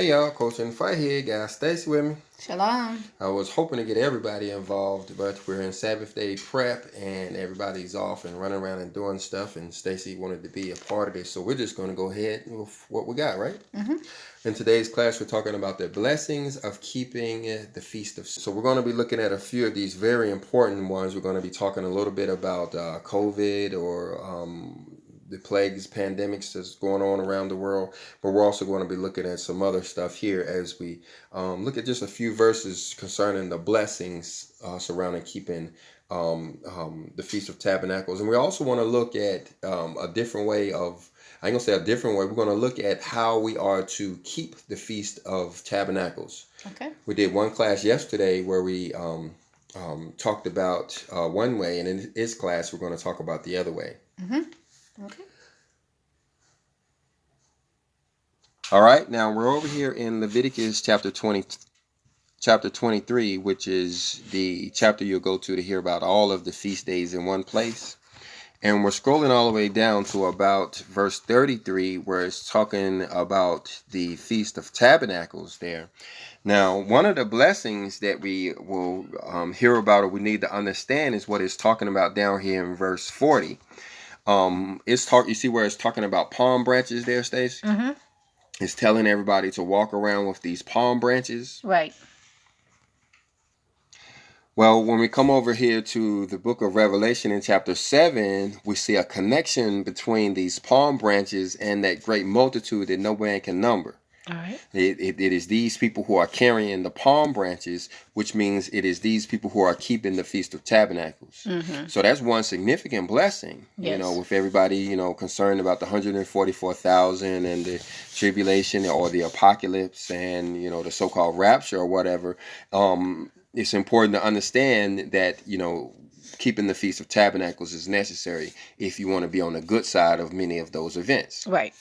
Hey y'all, Coach and Fight here, guys. Stacy with me. Shalom. I was hoping to get everybody involved, but we're in Sabbath day prep and everybody's off and running around and doing stuff. And Stacy wanted to be a part of this, so we're just going to go ahead with what we got, right? Mm-hmm. In today's class, we're talking about the blessings of keeping the Feast of. So we're going to be looking at a few of these very important ones. We're going to be talking a little bit about COVID or the plagues, pandemics that's going on around the world. But we're also going to be looking at some other stuff here as we look at just a few verses concerning the blessings surrounding keeping the Feast of Tabernacles. And we also want to look at a different way of, I ain't gonna say a different way, we're going to look at how we are to keep the Feast of Tabernacles. Okay. We did one class yesterday where we talked about one way, and in this class we're going to talk about the other way. Mm-hmm. Okay. All right, now we're over here in Leviticus chapter 23, which is the chapter you'll go to hear about all of the feast days in one place. And we're scrolling all the way down to about verse 33, where it's talking about the Feast of Tabernacles there. Now, one of the blessings that we will hear about or we need to understand is what it's talking about down here in verse 40. You see where it's talking about palm branches there, Stacey? Mm-hmm. It's telling everybody to walk around with these palm branches. Right. Well, when we come over here to the book of Revelation in chapter 7, we see a connection between these palm branches and that great multitude that no man can number. All right. It is these people who are carrying the palm branches, which means it is these people who are keeping the Feast of Tabernacles. Mm-hmm. So that's one significant blessing, Yes. with everybody, concerned about the 144,000 and the tribulation or the apocalypse and, the so-called rapture or whatever. It's important to understand that, keeping the Feast of Tabernacles is necessary if you want to be on the good side of many of those events. Right.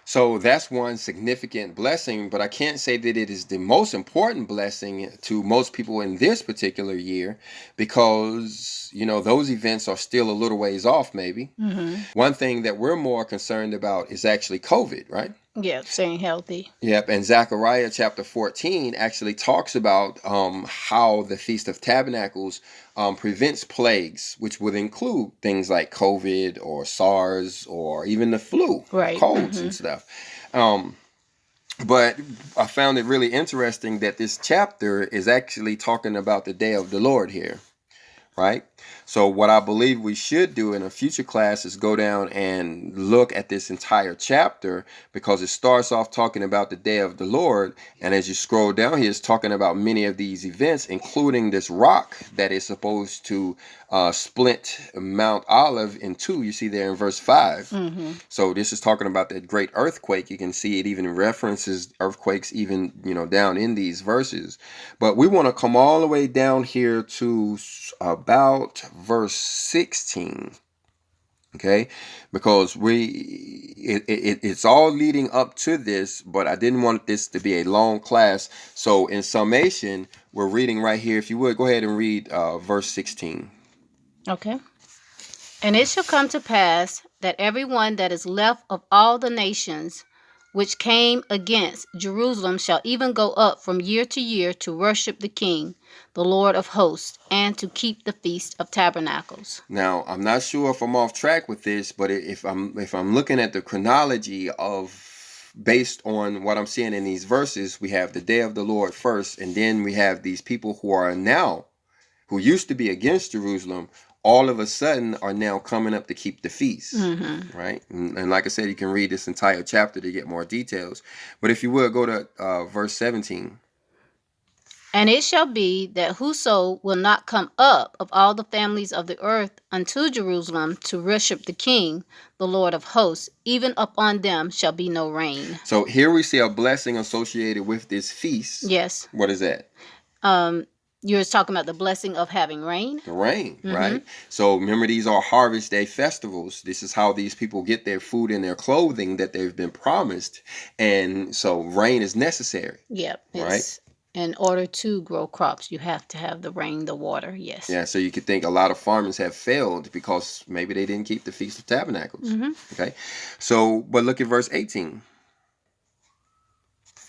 So that's one significant blessing, but I can't say that it is the most important blessing to most people in this particular year because, those events are still a little ways off maybe. Mm-hmm. One thing that we're more concerned about is actually COVID, right? Yeah, staying healthy. Yep, and Zechariah chapter 14 actually talks about how the Feast of Tabernacles prevents plagues, which would include things like COVID or SARS or even the flu, Right. colds Mm-hmm. and stuff. But I found it really interesting that this chapter is actually talking about the day of the Lord here, right? So what I believe we should do in a future class is go down and look at this entire chapter because it starts off talking about the day of the Lord. And as you scroll down here, it's talking about many of these events, including this rock that is supposed to split Mount Olive in two. You see there in verse 5. Mm-hmm. So this is talking about that great earthquake. You can see it even references earthquakes even, down in these verses. But we want to come all the way down here to about verse 16. Okay, because it's all leading up to this, but I didn't want this to be a long class. So in summation, we're reading right here. If you would, go ahead and read verse 16. Okay. And it shall come to pass that everyone that is left of all the nations which came against Jerusalem shall even go up from year to year to worship the King, the Lord of hosts, and to keep the Feast of Tabernacles. Now, I'm not sure if I'm off track with this, but if I'm looking at the chronology of based on what I'm seeing in these verses, we have the day of the Lord first, and then we have these people who used to be against Jerusalem, all of a sudden are now coming up to keep the feast, Mm-hmm. right? And like I said, you can read this entire chapter to get more details. But if you will, go to verse 17. And it shall be that whoso will not come up of all the families of the earth unto Jerusalem to worship the King, the Lord of hosts, even upon them shall be no rain. So here we see a blessing associated with this feast. Yes. What is that? You're talking about the blessing of having rain? The rain, Mm-hmm. right? So remember, these are harvest day festivals. This is how these people get their food and their clothing that they've been promised. And so rain is necessary. Yep. Right? In order to grow crops, you have to have the rain, the water, yes. Yeah, so you could think a lot of farmers have failed because maybe they didn't keep the Feast of Tabernacles. Mm-hmm. Okay, so, but look at verse 18.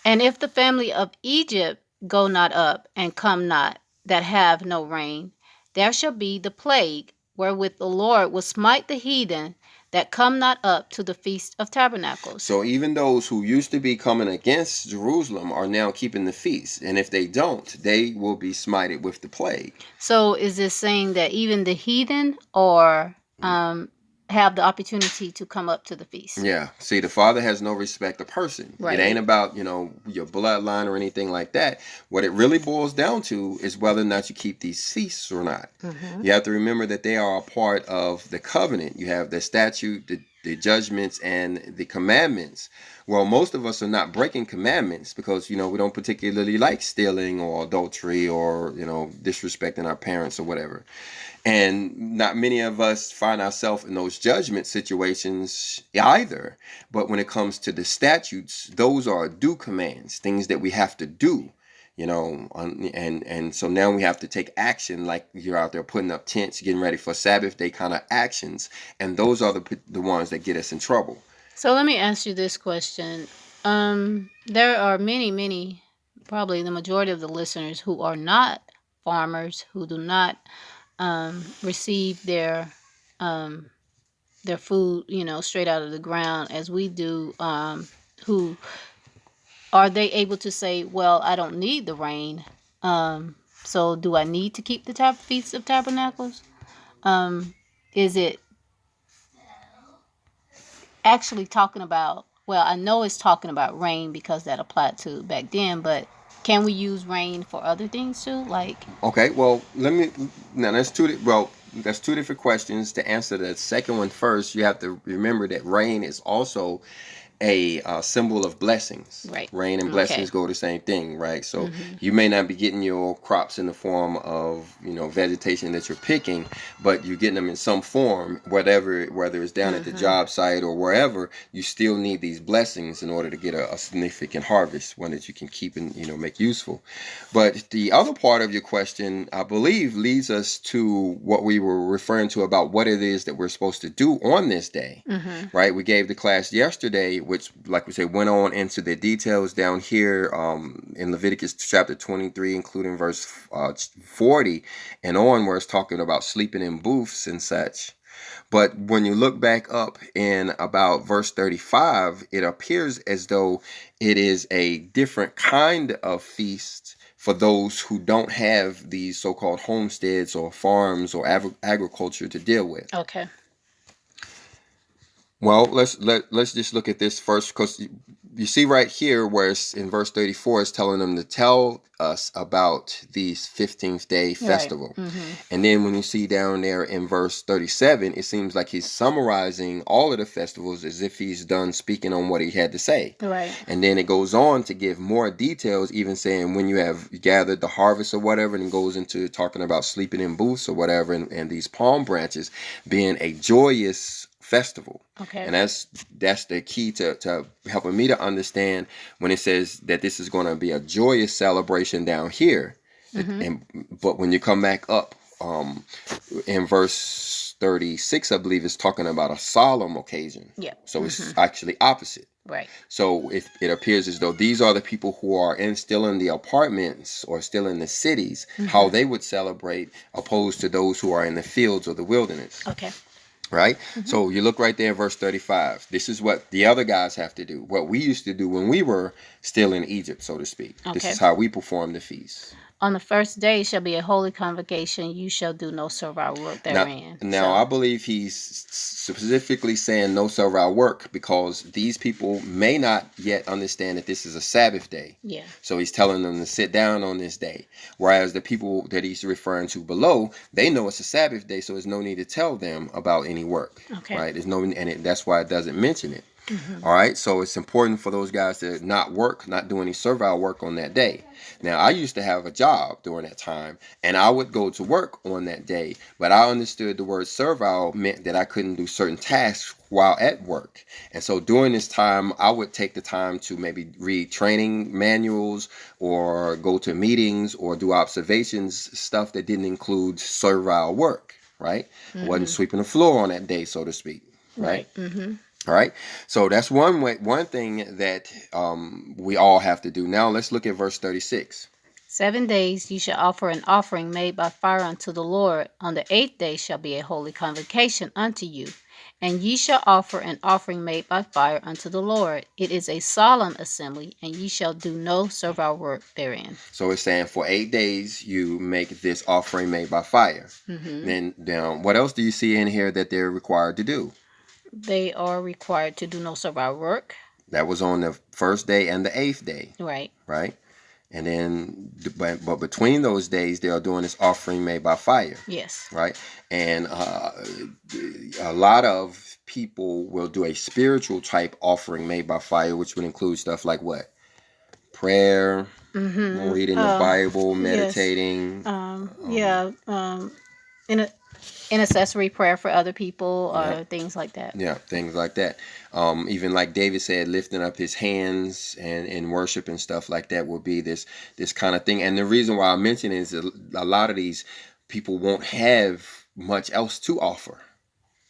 And if the family of Egypt go not up, and come not, that have no rain, there shall be the plague, wherewith the Lord will smite the heathen that come not up to the Feast of Tabernacles. So even those who used to be coming against Jerusalem are now keeping the feast. And if they don't, they will be smited with the plague. So is this saying that even the heathen or have the opportunity to come up to the feast? Yeah. See, the Father has no respect of person. Right. It ain't about, your bloodline or anything like that. What it really boils down to is whether or not you keep these feasts or not. Mm-hmm. You have to remember that they are a part of the covenant. You have the statute, the judgments, and the commandments. Well, most of us are not breaking commandments because, we don't particularly like stealing or adultery or, disrespecting our parents or whatever. And not many of us find ourselves in those judgment situations either. But when it comes to the statutes, those are due commands, things that we have to do, and so now we have to take action, like you're out there putting up tents, getting ready for Sabbath day kind of actions. And those are the ones that get us in trouble. So let me ask you this question. There are many, probably the majority of the listeners who are not farmers, who do not receive their food, straight out of the ground as we do. Who are they able to say, well, I don't need the rain, so do I need to keep the Feast of Tabernacles? Is it actually talking about, well, I know it's talking about rain because that applied to back then, but can we use rain for other things too? Okay, well, that's two different questions. To answer the second one first, you have to remember that rain is also a symbol of blessings. Right. Rain and blessings go the same thing, right? So you may not be getting your crops in the form of, vegetation that you're picking, but you're getting them in some form, whether it's down at the job site or wherever. You still need these blessings in order to get a significant harvest, one that you can keep and, make useful. But the other part of your question, I believe, leads us to what we were referring to about what it is that we're supposed to do on this day, right? We gave the class yesterday, which, like we said, went on into the details down here in Leviticus chapter 23, including verse 40 and on, where it's talking about sleeping in booths and such. But when you look back up in about verse 35, it appears as though it is a different kind of feast for those who don't have these so-called homesteads or farms or agriculture to deal with. Okay. Well, let's just look at this first, because you see right here where it's in verse 34, it's telling them to tell us about the 15th day festival. Right. And then when you see down there in verse 37, it seems like he's summarizing all of the festivals as if he's done speaking on what he had to say. Right. And then it goes on to give more details, even saying when you have gathered the harvest or whatever, and goes into talking about sleeping in booths or whatever, and these palm branches being a joyous festival. Okay. And that's the key to helping me to understand when it says that this is going to be a joyous celebration down here. But when you come back up in verse 36, I believe it's talking about a solemn occasion. Yeah. So it's actually opposite. Right. So it appears as though these are the people who are still in the apartments or still in the cities, how they would celebrate, opposed to those who are in the fields or the wilderness. Okay. Right? So you look right there in verse 35. This is what the other guys have to do. What we used to do when we were still in Egypt, so to speak. Okay. This is how we perform the feast. On the first day shall be a holy convocation. You shall do no servile work therein. Now I believe he's specifically saying no servile work because these people may not yet understand that this is a Sabbath day. Yeah. So he's telling them to sit down on this day. Whereas the people that he's referring to below, they know it's a Sabbath day, so there's no need to tell them about any work. Okay. Right? That's why it doesn't mention it. All right, so it's important for those guys to not do any servile work on that day. Now, I used to have a job during that time, and I would go to work on that day, but I understood the word servile meant that I couldn't do certain tasks while at work. And so during this time, I would take the time to maybe read training manuals or go to meetings or do observations, stuff that didn't include servile work, right? I wasn't sweeping the floor on that day, so to speak, right? All right. So that's one thing that we all have to do. Now let's look at verse 36. 7 days ye shall offer an offering made by fire unto the Lord. On the 8th day shall be a holy convocation unto you. And ye shall offer an offering made by fire unto the Lord. It is a solemn assembly, and ye shall do no servile work therein. So it's saying for 8 days you make this offering made by fire. Then what else do you see in here that they're required to do? They are required to do no servile work. That was on the first day and the 8th day. Right. Right. And then, but between those days, they are doing this offering made by fire. Yes. Right. And a lot of people will do a spiritual type offering made by fire, which would include stuff like what? Prayer, reading the Bible, meditating. Intercessory prayer for other people, or things like that. Yeah, things like that. Even like David said, lifting up his hands and worship and stuff like that will be this kind of thing. And the reason why I mention it is a lot of these people won't have much else to offer.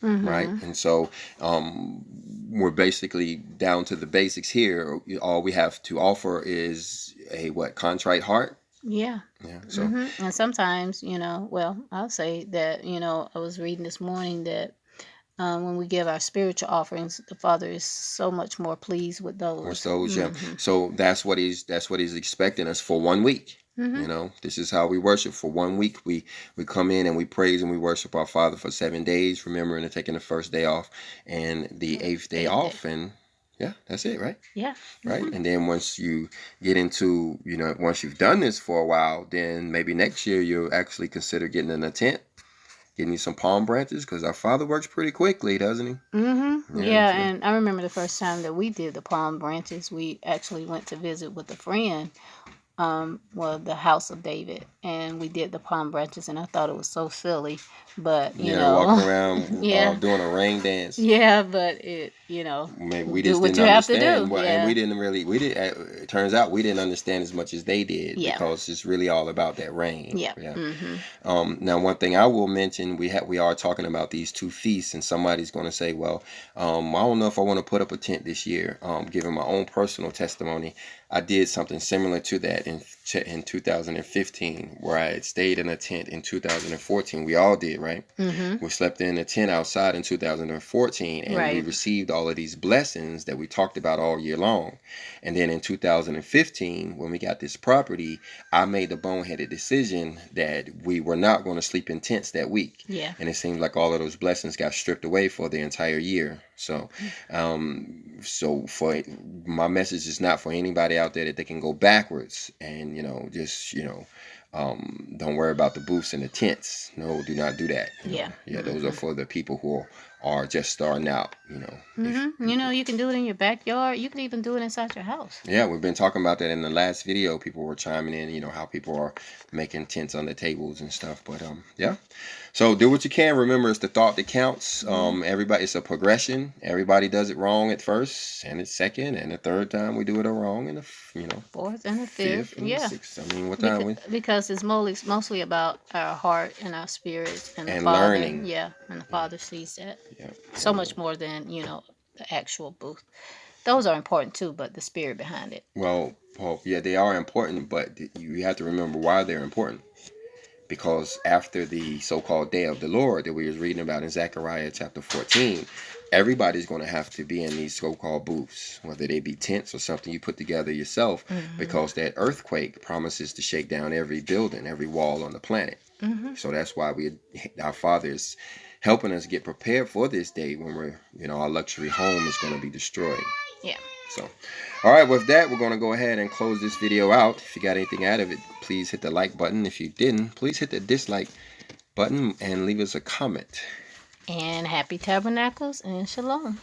Right. And so we're basically down to the basics here. All we have to offer is a contrite heart. Yeah. So and sometimes, I'll say that, I was reading this morning that when we give our spiritual offerings, the Father is so much more pleased with those. So that's what he's expecting us for 1 week. This is how we worship for 1 week. We come in and we praise and we worship our Father for 7 days, remembering and taking the first day off and the 8th day off. And yeah, that's it, right? Yeah. Right. And then once you get into, once you've done this for a while, then maybe next year you'll actually consider getting in a tent, getting you some palm branches, because our Father works pretty quickly, doesn't he? Yeah, and I remember the first time that we did the palm branches, we actually went to visit with a friend, the house of David, and we did the palm branches, and I thought it was so silly, but walking around doing a rain dance. Yeah, but it, maybe we do just what didn't you have to understand. do. And we didn't really. It turns out we didn't understand as much as they did, because it's really all about that rain. Yeah. Now, one thing I will mention, we are talking about these two feasts, and somebody's going to say, well, I don't know if I want to put up a tent this year. Given my own personal testimony, I did something similar to that in 2015, where I had stayed in a tent in 2014. We all did, right? We slept in a tent outside in 2014, and we received all of these blessings that we talked about all year long. And then in 2015, when we got this property, I made the boneheaded decision that we were not going to sleep in tents that week. Yeah. And it seemed like all of those blessings got stripped away for the entire year. So, for my message is not for anybody out there that they can go backwards and, don't worry about the booths and the tents. No, do not do that. Those are for the people who are just starting out, you can do it in your backyard. You can even do it inside your house. Yeah, we've been talking about that in the last video. People were chiming in, how people are making tents on the tables and stuff. But yeah. So do what you can. Remember, it's the thought that counts. Everybody, it's a progression. Everybody does it wrong at first, and it's second, and the third time we do it wrong, and the fourth and the fifth, and the sixth. I mean, what time because it's mostly about our heart and our spirits and the Father. Learning. Yeah, and the Father sees that. Yeah. So much more than the actual booth. Those are important too, but the spirit behind it. Well, Paul, yeah, they are important, but you have to remember why they're important. Because after the so-called day of the Lord that we was reading about in Zechariah chapter 14, everybody's going to have to be in these so-called booths, whether they be tents or something you put together yourself, because that earthquake promises to shake down every building, every wall on the planet. So that's why our Father is helping us get prepared for this day when our luxury home is going to be destroyed. Yeah. So, all right, with that, we're going to go ahead and close this video out. If you got anything out of it, please hit the like button. If you didn't, please hit the dislike button and leave us a comment. And happy tabernacles and shalom.